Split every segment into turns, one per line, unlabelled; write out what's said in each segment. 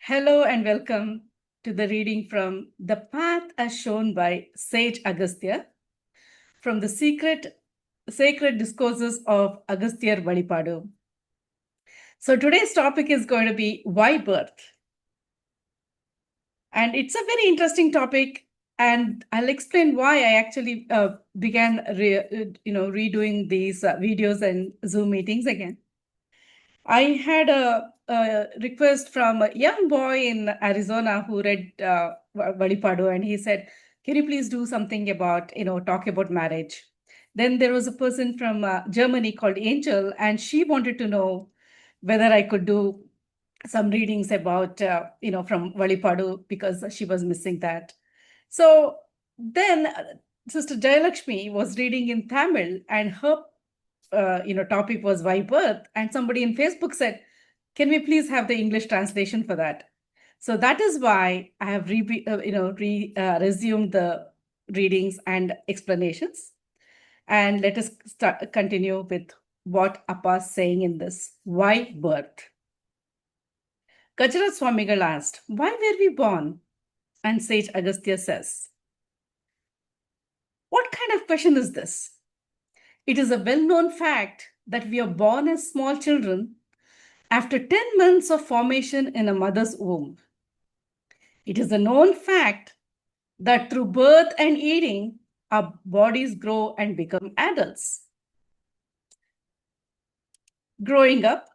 Hello and welcome to the reading from The Path as Shown by Sage Agastya from the Sacred Discourses of Agastya Valipadu. So today's topic is going to be why birth? And it's a very interesting topic, and I'll explain why I actually began redoing these videos and Zoom meetings again. I had a request from a young boy in Arizona who read Valipadu, and he said, "Can you please do something about, talk about marriage?" Then there was a person from Germany called Angel, and she wanted to know whether I could do some readings about, from Valipadu because she was missing that. So then Sister Jayalakshmi was reading in Tamil, and her topic was why birth, and somebody in Facebook said, can we please have the English translation for that? So that is why I have resumed the readings and explanations. And let us continue with what Appa is saying in this why birth. Kachara Swamigal asked, why were we born? And Sage Agastya says, what kind of question is this? It is a well-known fact that we are born as small children after 10 months of formation in a mother's womb. It is a known fact that through birth and eating, our bodies grow and become adults. Growing up,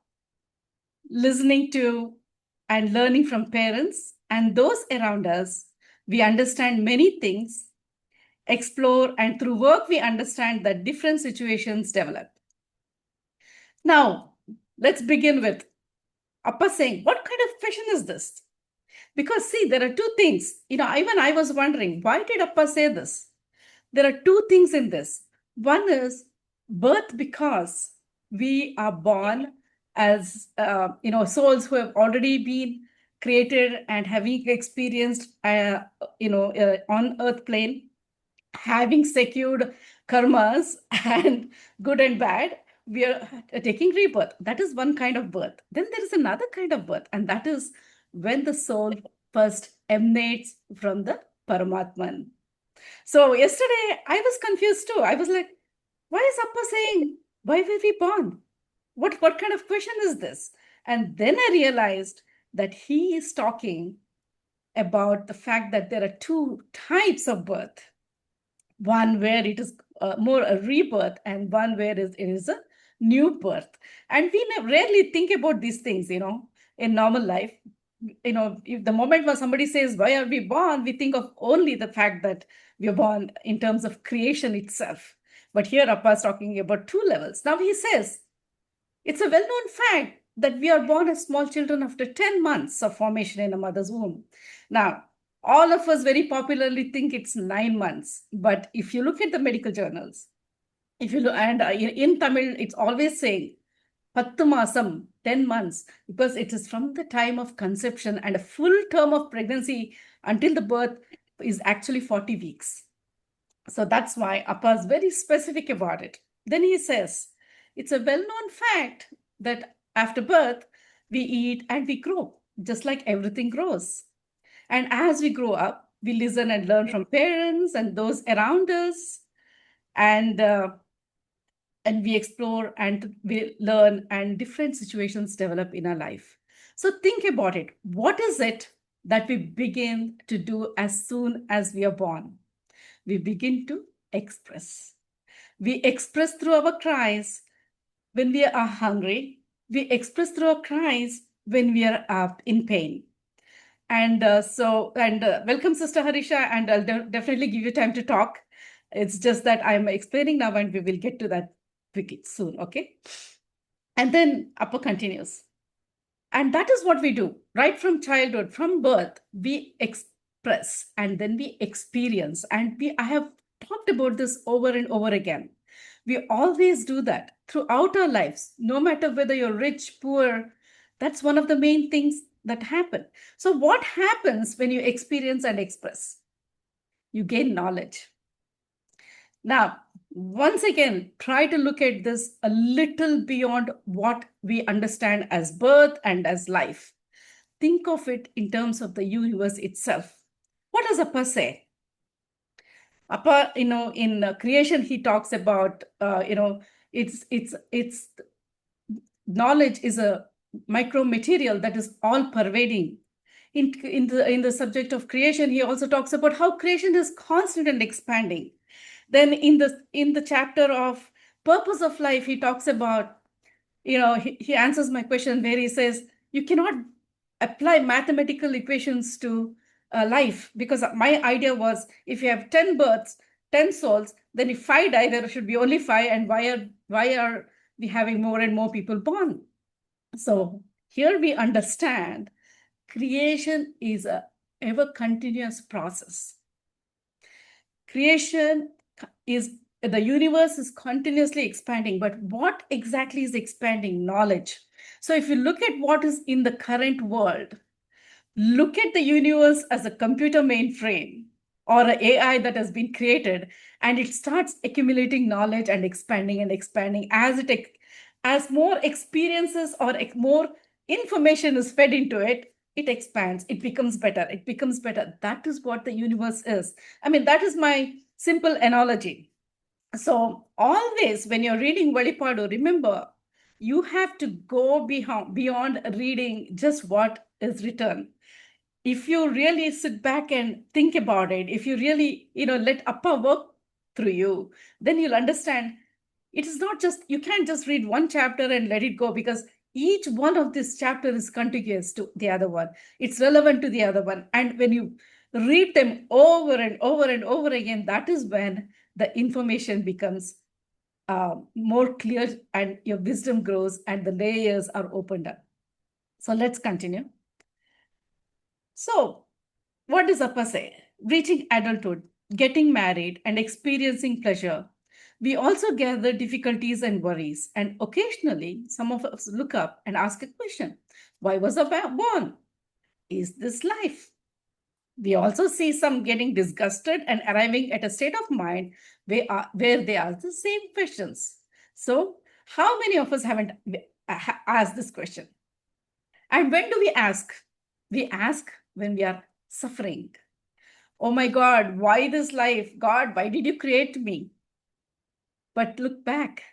listening to and learning from parents and those around us, we understand many things, explore, and through work, we understand that different situations develop. Now, let's begin with Appa saying, what kind of question is this? Because see, there are two things. Even I was wondering, why did Appa say this? There are two things in this. One is birth, because we are born as souls who have already been created and having experienced on earth plane, having secured karmas and good and bad, we are taking rebirth. That is one kind of birth. Then there is another kind of birth, and that is when the soul first emanates from the Paramatman. So yesterday I was confused too. I was like, why is Appa saying, why were we born? What kind of question is this? And then I realized that he is talking about the fact that there are two types of birth. One where it is more a rebirth, and one where it is a new birth. And we rarely think about these things, in normal life. If the moment when somebody says, why are we born? We think of only the fact that we are born in terms of creation itself. But here Appa is talking about two levels. Now he says, it's a well-known fact that we are born as small children after 10 months of formation in a mother's womb. Now, all of us very popularly think it's 9 months. But if you look at the medical journals, if you look, and in Tamil, it's always saying, Pattu Masam, 10 months, because it is from the time of conception, and a full term of pregnancy until the birth is actually 40 weeks. So that's why Appa is very specific about it. Then he says, it's a well-known fact that after birth, we eat and we grow, just like everything grows. And as we grow up, we listen and learn from parents and those around us, and we explore and we learn, and different situations develop in our life. So think about it. What is it that we begin to do as soon as we are born? We begin to express. We express through our cries when we are hungry. We express through our cries when we are in pain. And welcome, Sister Harisha, and I'll definitely give you time to talk. It's just that I'm explaining now, and we will get to that quickly soon, okay? And then Appa continues. And that is what we do right from childhood, from birth. We express and then we experience. And I have talked about this over and over again. We always do that throughout our lives, no matter whether you're rich, poor. That's one of the main things that happen. So what happens when you experience and express? You gain knowledge. Now, once again, try to look at this a little beyond what we understand as birth and as life. think of it in terms of the universe itself. What does Appa say? Appa, in creation, he talks about, it's knowledge is a micro material that is all pervading. In the subject of creation, he also talks about how creation is constant and expanding. Then in the chapter of purpose of life, he talks about, he answers my question where he says, you cannot apply mathematical equations to life, because my idea was, if you have 10 births, 10 souls, then if 5 die, there should be only 5. And why are we having more and more people born? So here we understand creation is a ever continuous process. Creation is, the universe is continuously expanding, but what exactly is expanding? Knowledge. So if you look at what is in the current world, look at the universe as a computer mainframe or an AI that has been created, and it starts accumulating knowledge and expanding as more experiences or more information is fed into it. It expands, it becomes better, it becomes better. That is what the universe is. I mean, that is my simple analogy. So always when you're reading Velipadu, remember, you have to go beyond reading just what is written. If you really sit back and think about it, if you really, let Appa work through you, then you'll understand it is not just, you can't just read one chapter and let it go, because each one of this chapter is contiguous to the other one. It's relevant to the other one. And when you read them over and over and over again, that is when the information becomes more clear and your wisdom grows and the layers are opened up. So let's continue. So what does Appa say? Reaching adulthood, getting married, and experiencing pleasure. We also gather difficulties and worries, and occasionally some of us look up and ask a question. Why was I born? Is this life? We also see some getting disgusted and arriving at a state of mind where they ask the same questions. So, how many of us haven't asked this question? And when do we ask? We ask when we are suffering. Oh my God, why this life? God, why did you create me? But look back.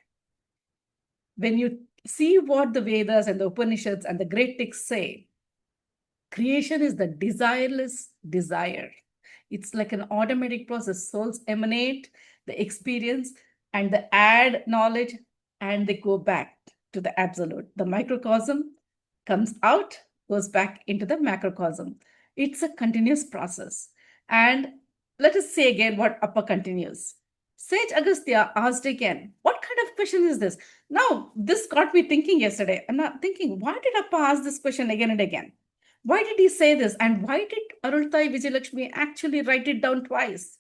When you see what the Vedas and the Upanishads and the great texts say, creation is the desireless desire. It's like an automatic process. Souls emanate the experience and they add knowledge and they go back to the absolute. The microcosm comes out, goes back into the macrocosm. It's a continuous process. And let us say again what Appa continues. Sage Agastya asked again, what kind of question is this? Now, this got me thinking yesterday. I'm not thinking, why did Appa ask this question again and again? Why did he say this? And why did Arultai Vijayalakshmi actually write it down twice?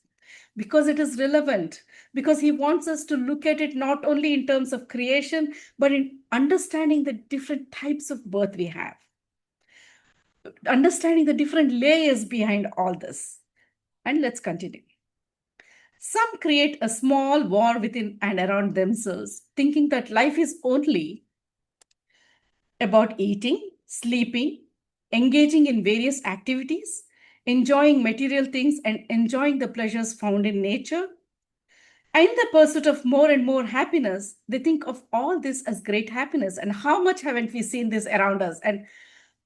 Because it is relevant, because he wants us to look at it not only in terms of creation, but in understanding the different types of birth we have, understanding the different layers behind all this. And let's continue. Some create a small war within and around themselves, thinking that life is only about eating, sleeping, engaging in various activities, enjoying material things, and enjoying the pleasures found in nature. In the pursuit of more and more happiness, they think of all this as great happiness. And how much haven't we seen this around us? And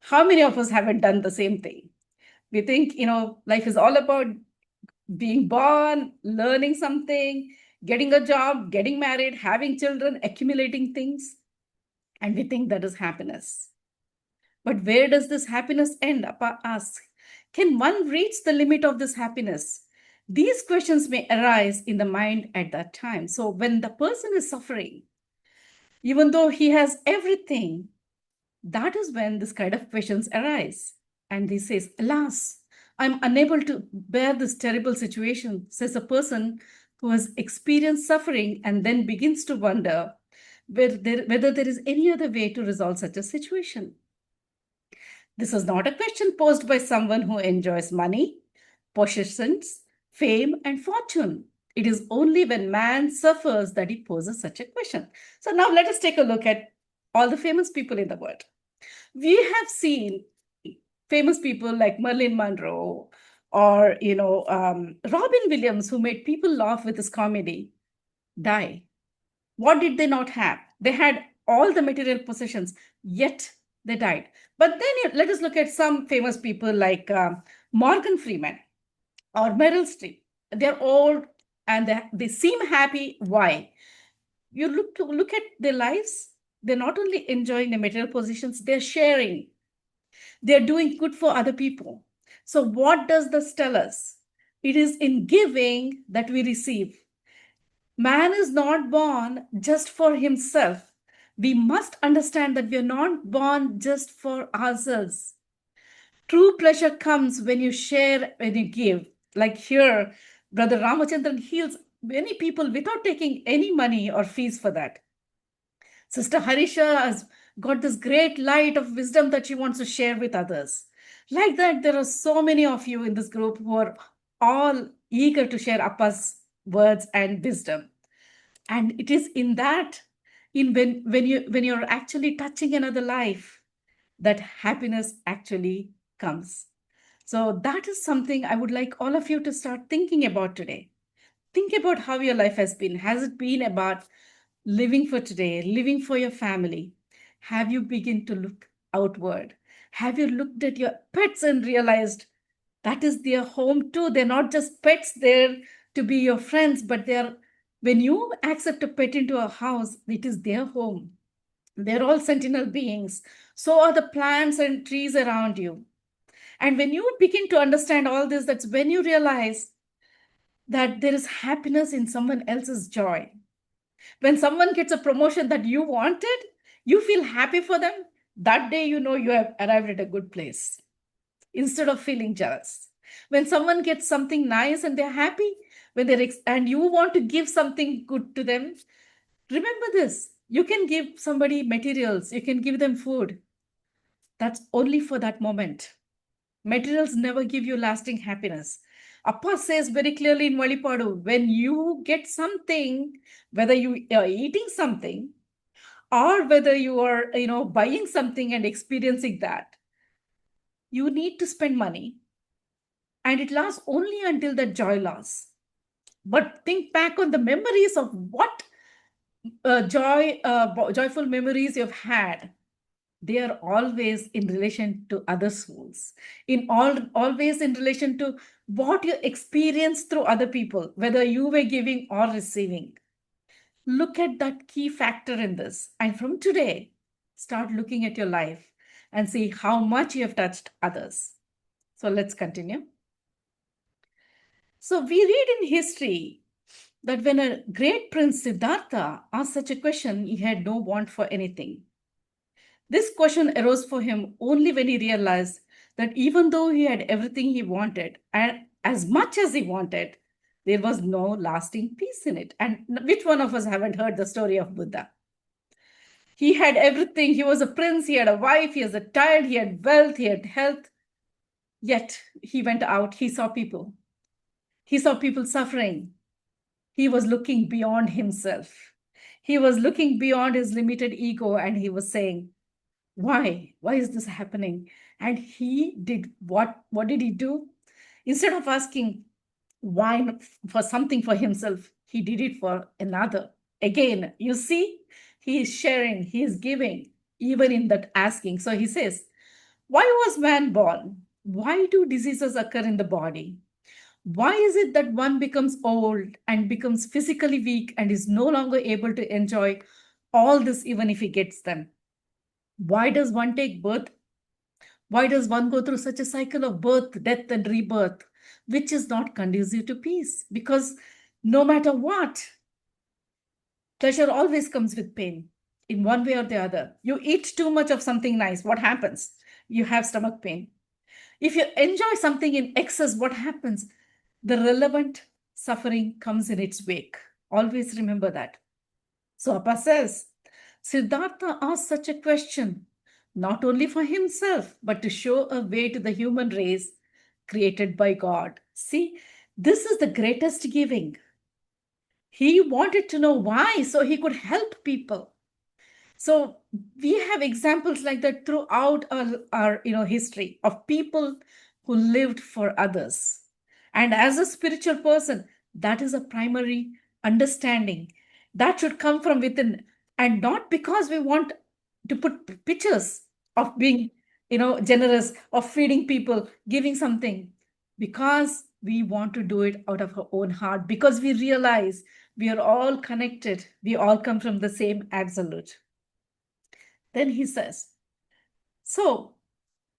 how many of us haven't done the same thing? We think, life is all about being born, learning something, getting a job, getting married, having children, accumulating things. And we think that is happiness. But where does this happiness end? Appa asks, can one reach the limit of this happiness? These questions may arise in the mind at that time. So when the person is suffering, even though he has everything, that is when this kind of questions arise. And he says, alas, I'm unable to bear this terrible situation, says a person who has experienced suffering and then begins to wonder whether there is any other way to resolve such a situation. This is not a question posed by someone who enjoys money, possessions, fame, and fortune. It is only when man suffers that he poses such a question. So now let us take a look at all the famous people in the world. We have seen famous people like Marilyn Monroe or, Robin Williams, who made people laugh with his comedy, die. What did they not have? They had all the material possessions, yet they died. But then let us look at some famous people like Morgan Freeman or Meryl Streep. They're old and they seem happy. Why? You look at their lives. They're not only enjoying the material positions, they're sharing. They're doing good for other people. So what does this tell us? It is in giving that we receive. Man is not born just for himself. We must understand that we are not born just for ourselves. True pleasure comes when you share, when you give. Like here, Brother Ramachandran heals many people without taking any money or fees for that. Sister Harisha has got this great light of wisdom that she wants to share with others. Like that, there are so many of you in this group who are all eager to share Appa's words and wisdom. And it is in that, in when you're actually touching another life, that happiness actually comes. So that is something I would like all of you to start thinking about today. Think about how your life has been. Has it been about living for today, living for your family? Have you begun to look outward? Have you looked at your pets and realized that is their home too? They're not just pets there to be your friends, but they're, when you accept a pet into a house, it is their home. They're all sentinel beings. So are the plants and trees around you. And when you begin to understand all this, that's when you realize that there is happiness in someone else's joy. When someone gets a promotion that you wanted, you feel happy for them. That day, you know you have arrived at a good place instead of feeling jealous. When someone gets something nice and they're happy, when and you want to give something good to them, remember this: you can give somebody materials, you can give them food. That's only for that moment. Materials never give you lasting happiness. Appa says very clearly in Valipadu, when you get something, whether you are eating something or whether you are, buying something and experiencing that, you need to spend money, and it lasts only until that joy lasts. But think back on the memories of what joyful memories you've had. They are always in relation to other souls, always in relation to what you experienced through other people, whether you were giving or receiving. Look at that key factor in this, and from today, start looking at your life and see how much you have touched others. So let's continue. So we read in history that when a great prince Siddhartha asked such a question, he had no want for anything. This question arose for him only when he realized that even though he had everything he wanted and as much as he wanted, there was no lasting peace in it. And which one of us haven't heard the story of Buddha? He had everything. He was a prince, he had a wife, he was a child, he had wealth, he had health. Yet he went out, he saw people. He saw people suffering. He was looking beyond himself. He was looking beyond his limited ego, and he was saying, why is this happening? And he did what did he do? Instead of asking why for something for himself, he did it for another. Again, you see, he is sharing, he is giving, even in that asking. So he says, why was man born? Why do diseases occur in the body? Why is it that one becomes old and becomes physically weak and is no longer able to enjoy all this even if he gets them? Why does one take birth? Why does one go through such a cycle of birth, death, and rebirth, which is not conducive to peace? Because no matter what, pleasure always comes with pain in one way or the other. You eat too much of something nice, what happens? You have stomach pain. If you enjoy something in excess, what happens? The relevant suffering comes in its wake. Always remember that. So Appa says, Siddhartha asked such a question, not only for himself, but to show a way to the human race created by God. See, this is the greatest giving. He wanted to know why, so he could help people. So we have examples like that throughout our history of people who lived for others. And as a spiritual person, that is a primary understanding that should come from within, and not because we want to put pictures of being generous, of feeding people, giving something, because we want to do it out of our own heart, because we realize we are all connected, we all come from the same absolute. Then he says, so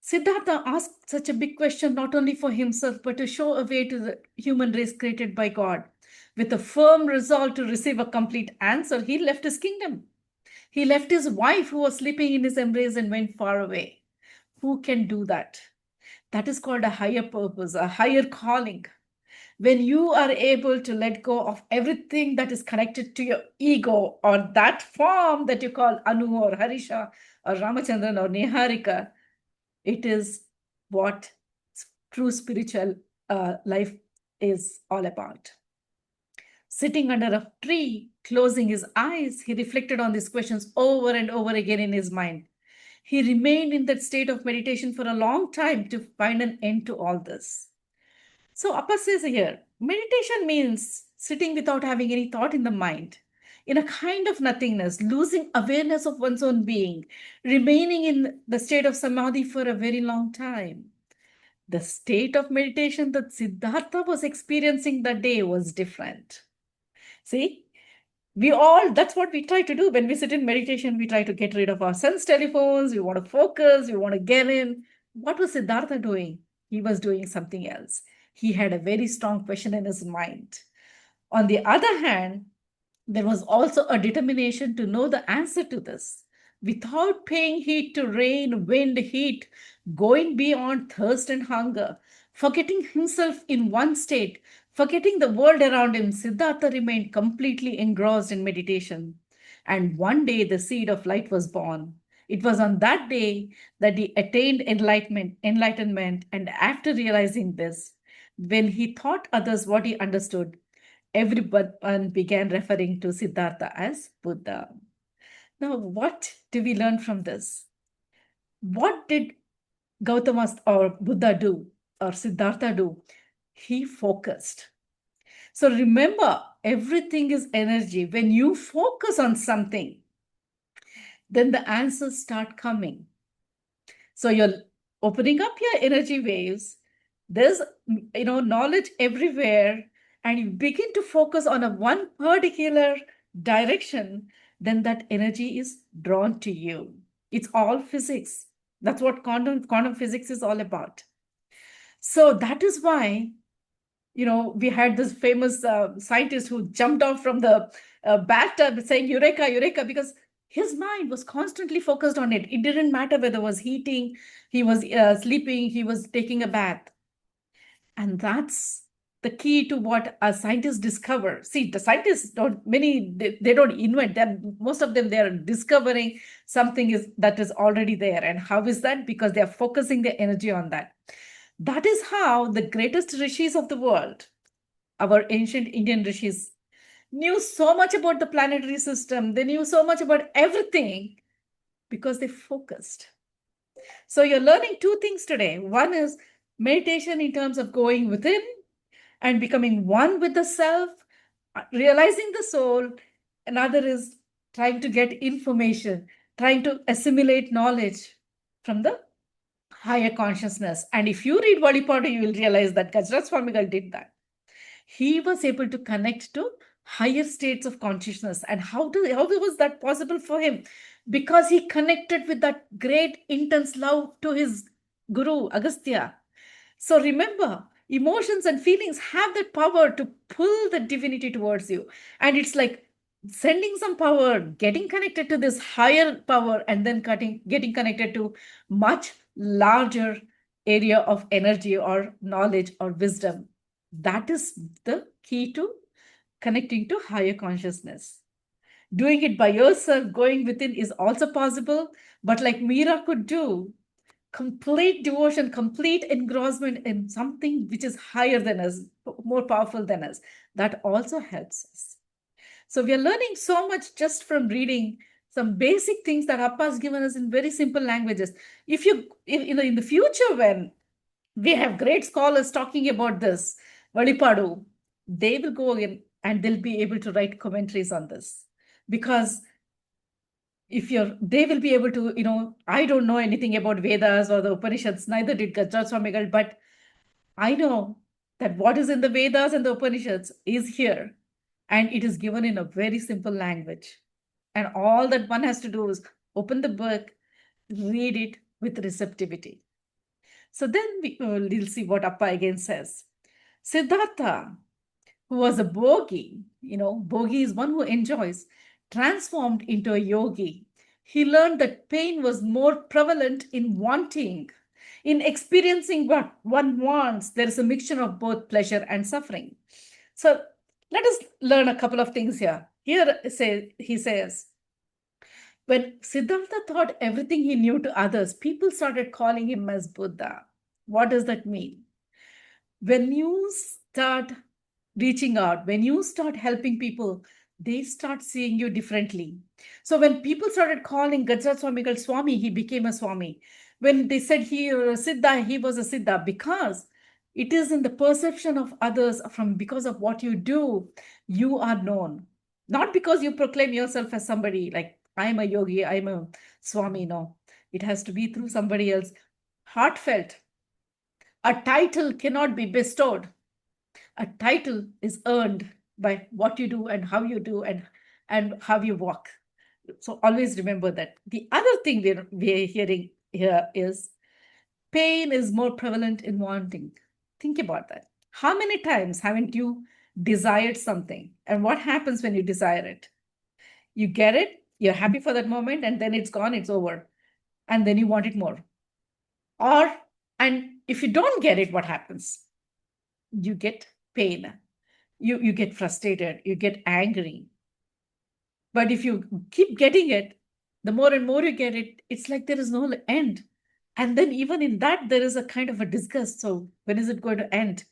Siddhartha asked such a big question not only for himself, but to show a way to the human race created by God. With a firm resolve to receive a complete answer, he left his kingdom. He left his wife, who was sleeping in his embrace, and went far away. Who can do that? That is called a higher purpose, a higher calling. When you are able to let go of everything that is connected to your ego, or that form that you call Anu or Harisha or Ramachandran or Niharika, it is what true spiritual life is all about. Sitting under a tree, closing his eyes, he reflected on these questions over and over again in his mind. He remained in that state of meditation for a long time to find an end to all this. So Appa says here, meditation means sitting without having any thought in the mind, in a kind of nothingness, losing awareness of one's own being, remaining in the state of samadhi for a very long time. The state of meditation that Siddhartha was experiencing that day was different. See, that's what we try to do when we sit in meditation. We try to get rid of our sense telephones. We want to focus. We want to get in. What was Siddhartha doing? He was doing something else. He had a very strong question in his mind. On the other hand, there was also a determination to know the answer to this without paying heed to rain, wind, heat, going beyond thirst and hunger, forgetting himself in one state, forgetting the world around him. Siddhartha remained completely engrossed in meditation. And one day the seed of light was born. It was on that day that he attained enlightenment, and after realizing this, when he taught others what he understood, everyone began referring to Siddhartha as Buddha. Now, what do we learn from this? What did Gautama or Buddha do, or Siddhartha do? He focused. So remember, everything is energy. When you focus on something, then the answers start coming. So you're opening up your energy waves. There's knowledge everywhere, and you begin to focus on a one particular direction, then that energy is drawn to you. It's all physics. That's what quantum physics is all about. So that is why we had this famous scientist who jumped off from the bathtub saying eureka, eureka, because his mind was constantly focused on it. It didn't matter whether it was heating, he was sleeping, he was taking a bath. And that's the key to what a scientist discover. See, the scientists they don't invent them. Most of them, they are discovering something that is already there. And how is that? Because they are focusing their energy on that. That is how the greatest rishis of the world, our ancient Indian rishis, knew so much about the planetary system. They knew so much about everything because they focused. So you're learning two things today. One is meditation in terms of going within and becoming one with the self, realizing the soul. Another is trying to get information, trying to assimilate knowledge from the higher consciousness. And if you read Valipada, you will realize that Gajraj Swamigal did that. He was able to connect to higher states of consciousness. And how was that possible for him? Because he connected with that great intense love to his guru, Agastya. So remember, emotions and feelings have that power to pull the divinity towards you. And it's like sending some power, getting connected to this higher power, and then getting connected to much larger area of energy or knowledge or wisdom. That is the key to connecting to higher consciousness. Doing it by yourself, going within, is also possible. But like Meera could do, complete devotion, complete engrossment in something which is higher than us, more powerful than us, that also helps us. So we are learning so much just from reading some basic things that Appa has given us in very simple languages. In the future, when we have great scholars talking about this, Valipadu, they will go in and they'll be able to write commentaries on this. Because they will be able to, I don't know anything about Vedas or the Upanishads, neither did Gajraj Swamigal, but I know that what is in the Vedas and the Upanishads is here, and it is given in a very simple language. And all that one has to do is open the book, read it with receptivity. So then we'll see what Appa again says. Siddhartha, who was a bogi, bogi is one who enjoys, transformed into a yogi. He learned that pain was more prevalent in wanting. In experiencing what one wants, there is a mixture of both pleasure and suffering. So let us learn a couple of things here. He says, when Siddhartha thought everything he knew to others, people started calling him as Buddha. What does that mean? When you start reaching out, when you start helping people, they start seeing you differently. So when people started calling Gajraj Swamigal Swami, he became a Swami. When they said Siddha, he was a Siddha, because it is in the perception of others because of what you do, you are known. Not because you proclaim yourself as somebody like, I'm a yogi, I'm a Swami. No, it has to be through somebody else. Heartfelt. A title cannot be bestowed. A title is earned by what you do and how you do and how you walk. So always remember that. The other thing we're hearing here is pain is more prevalent in wanting. Think about that. How many times haven't you desired something? And what happens when you desire it? You get it, you're happy for that moment, and then it's gone, it's over. And then you want it more. And if you don't get it, what happens? You get pain. You get frustrated, you get angry. But if you keep getting it, the more and more you get it, it's like there is no end. And then even in that, there is a kind of a disgust. So when is it going to end?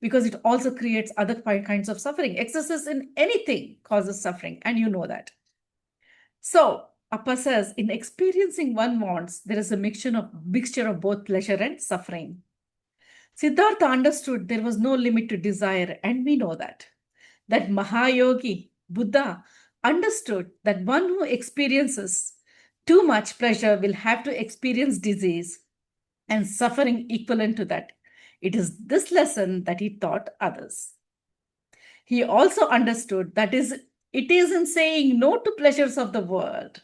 Because it also creates other kinds of suffering. Excesses in anything causes suffering, and you know that. So Appa says, in experiencing one wants, there is a mixture of both pleasure and suffering. Siddhartha understood there was no limit to desire, and we know that. That Mahayogi, Buddha, understood that one who experiences too much pleasure will have to experience disease and suffering equivalent to that. It is this lesson that he taught others. He also understood that it is in saying no to pleasures of the world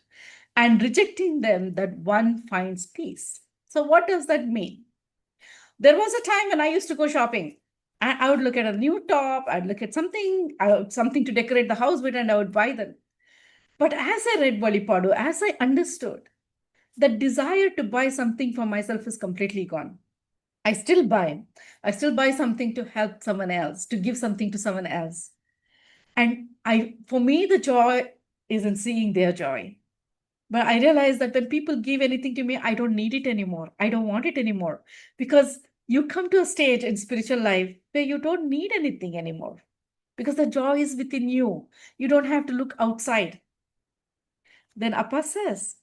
and rejecting them that one finds peace. So what does that mean? There was a time when I used to go shopping. I would look at a new top, I'd look at something to decorate the house with, and I would buy them. But as I read Valipadu, as I understood, the desire to buy something for myself is completely gone. I still buy. I still buy something to help someone else, to give something to someone else. And for me, the joy is in seeing their joy. But I realize that when people give anything to me, I don't need it anymore. I don't want it anymore. Because you come to a stage in spiritual life where you don't need anything anymore. Because the joy is within you. You don't have to look outside. Then Appa says,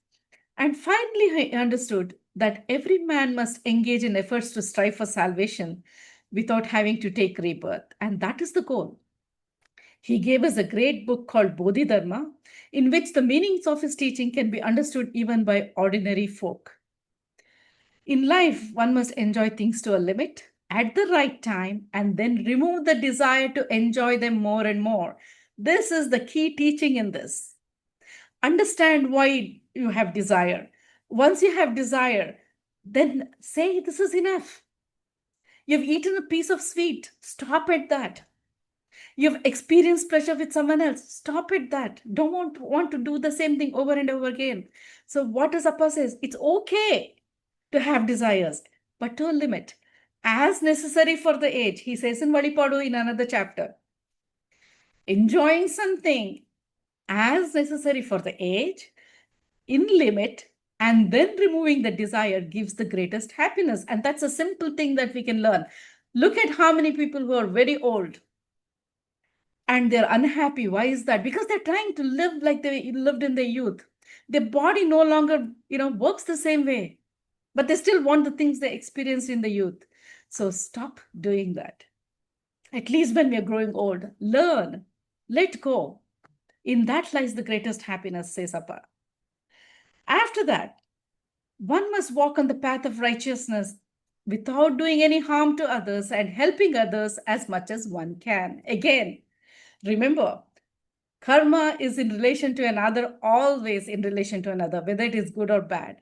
and finally he understood that every man must engage in efforts to strive for salvation without having to take rebirth. And that is the goal. He gave us a great book called Bodhidharma, in which the meanings of his teaching can be understood even by ordinary folk. In life, one must enjoy things to a limit at the right time and then remove the desire to enjoy them more and more. This is the key teaching in this. Understand why you have desire. Once you have desire, then say, this is enough. You've eaten a piece of sweet. Stop at that. You've experienced pleasure with someone else. Stop at that. Don't want to do the same thing over and over again. So what does Appa says? It's okay to have desires, but to a limit. As necessary for the age. He says in Valipadu in another chapter. Enjoying something as necessary for the age, in limit, and then removing the desire gives the greatest happiness. And that's a simple thing that we can learn. Look at how many people who are very old and they're unhappy. Why is that? Because they're trying to live like they lived in their youth. Their body no longer, works the same way, but they still want the things they experienced in the youth. So stop doing that. At least when we are growing old, learn, let go. In that lies the greatest happiness, says Appa. After that, one must walk on the path of righteousness without doing any harm to others and helping others as much as one can. Again, remember, karma is in relation to another, always in relation to another, whether it is good or bad.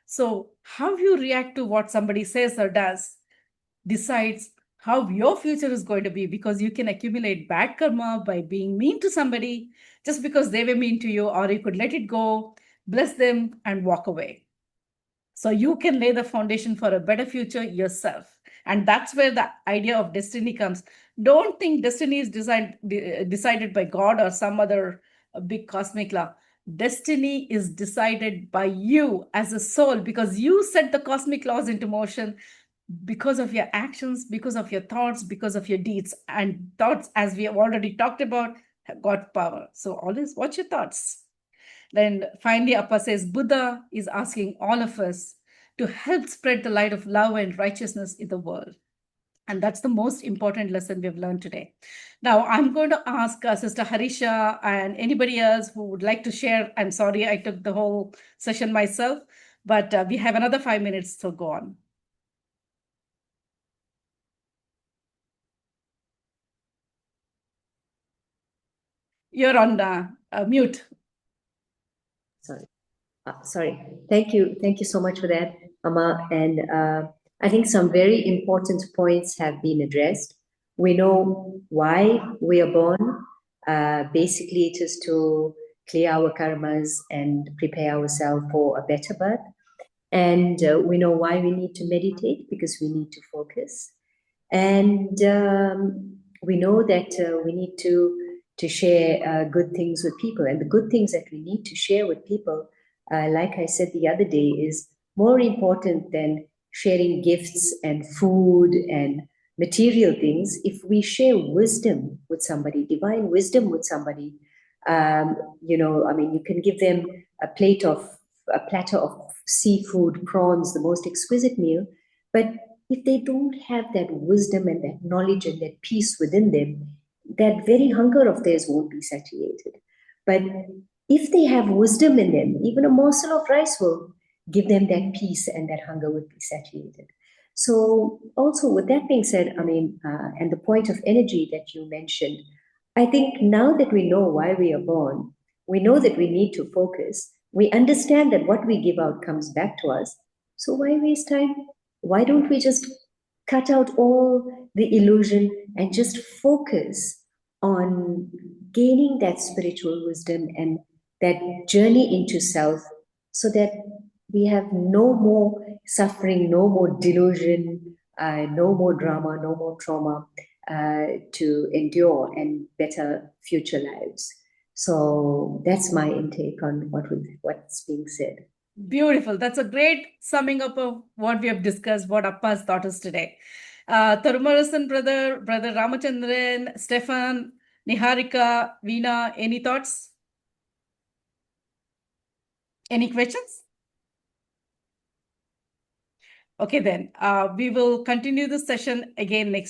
So, how you react to what somebody says or does decides how your future is going to be, because you can accumulate bad karma by being mean to somebody just because they were mean to you, or you could let it go, bless them, and walk away. So you can lay the foundation for a better future yourself. And that's where the idea of destiny comes. Don't think destiny is decided by God or some other big cosmic law. Destiny is decided by you as a soul, because you set the cosmic laws into motion because of your actions, because of your thoughts, because of your deeds. And thoughts, as we have already talked about, have got power. So always watch your thoughts. Then finally, Appa says Buddha is asking all of us to help spread the light of love and righteousness in the world. And that's the most important lesson we've learned today. Now, I'm going to ask Sister Harisha and anybody else who would like to share. I'm sorry I took the whole session myself, but we have another 5 minutes, so go on. You're on mute.
Sorry. Sorry. Thank you. Thank you so much for that, Amma. And I think some very important points have been addressed. We know why we are born. Basically, it is to clear our karmas and prepare ourselves for a better birth. And we know why we need to meditate, because we need to focus. And we know that we need to share good things with people. And the good things that we need to share with people, like I said the other day, is more important than sharing gifts and food and material things. If we share wisdom with somebody, divine wisdom with somebody, you can give them a platter of seafood, prawns, the most exquisite meal, but if they don't have that wisdom and that knowledge and that peace within them, that very hunger of theirs won't be satiated. But if they have wisdom in them, even a morsel of rice will give them that peace, and that hunger would be satiated. So, also with that being said, and the point of energy that you mentioned, I think now that we know why we are born, we know that we need to focus. We understand that what we give out comes back to us. So why waste time? Why don't we just cut out all the illusion and just focus on gaining that spiritual wisdom and that journey into self, so that we have no more suffering, no more delusion, no more drama, no more trauma to endure, and better future lives. So that's my intake on what's being said.
Beautiful. That's a great summing up of what we have discussed, what Appa's taught us today. Tharumarasan brother Ramachandran, Stefan, Niharika, Veena, any thoughts? Any questions? Okay, then we will continue this session again next